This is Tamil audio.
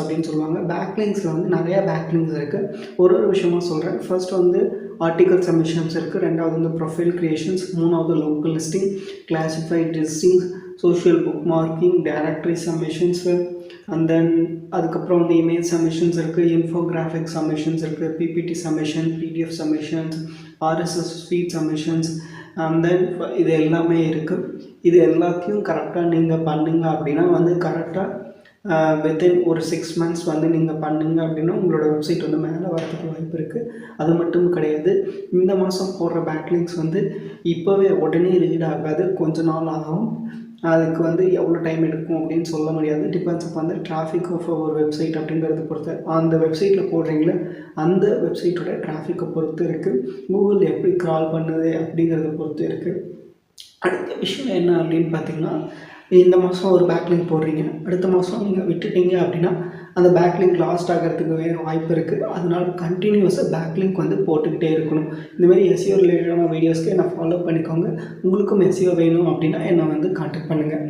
அப்படின்னு சொல்லுவாங்க. பேக்லிங்க்ஸில் வந்து நிறையா பேக்லிங்க்ஸ் இருக்குது. ஒரு விஷயமா சொல்கிறேன். ஃபர்ஸ்ட் வந்து ஆர்டிகல் சப்மிஷன்ஸ் இருக்குது. ரெண்டாவது வந்து ப்ரொஃபைல் க்ரியேஷன்ஸ், மூணாவது local listing, classified listings, social bookmarking, directory submissions, and then அதுக்கப்புறம் வந்து இமேஜ் சப்மிஷன்ஸ் இருக்குது, இன்ஃபோகிராஃபிக் சப்மிஷன்ஸ் இருக்குது, PPT submission, PDF submissions, RSS feed submissions, and then இது எல்லாமே இருக்குது. இது எல்லாத்தையும் கரெக்டாக நீங்கள் பண்ணிங்க அப்படின்னா வந்து கரெக்டாக வித்தின் ஒரு 6 months வந்து நீங்கள் பண்ணிங்க அப்படின்னா உங்களோட வெப்சைட் வந்து மேலே வரதுக்கு வாய்ப்பு இருக்குது. அது மட்டும் கிடையாது, இந்த மாதம் போடுற பேக்லிங்க்ஸ் வந்து இப்போவே உடனே ரீட் ஆகாது, கொஞ்ச நாள் ஆகும். அதுக்கு வந்து எவ்வளோ டைம் எடுக்கும் அப்படின்னு சொல்ல முடியாது. டிபெண்ட்ஸ் அப்போ வந்து டிராஃபிக் ஆஃப் ஒரு வெப்சைட் அப்படிங்கிறத பொறுத்து, அந்த வெப்சைட்டில் போடுறீங்களே அந்த வெப்சைட்டோட டிராஃபிக்கை பொறுத்து இருக்குது. கூகுள் எப்படி க்ரால் பண்ணுது அப்படிங்கிறத பொறுத்து இருக்குது. அடுத்த விஷயம் என்ன அப்படின்னு பார்த்தீங்கன்னா, இந்த மாதம் ஒரு பேக்லிங்க் போடுறீங்க, அடுத்த மாதம் நீங்கள் விட்டுட்டீங்க அப்படின்னா அந்த பேக்லிங்க் லாஸ்ட் ஆகிறதுக்கு வேறு வாய்ப்பு இருக்குது. அதனால் கண்டினியூஸாக பேக்லிங்க் வந்து போட்டுக்கிட்டே இருக்கணும். இந்தமாதிரி எஸ்இஓ ரிலேட்டடான வீடியோஸ்க்கு என்னை ஃபாலோ பண்ணிக்கோங்க. உங்களுக்கும் எஸ்இஓ வேணும் அப்படின்னா என்னை வந்து கான்டாக்ட் பண்ணுங்கள்.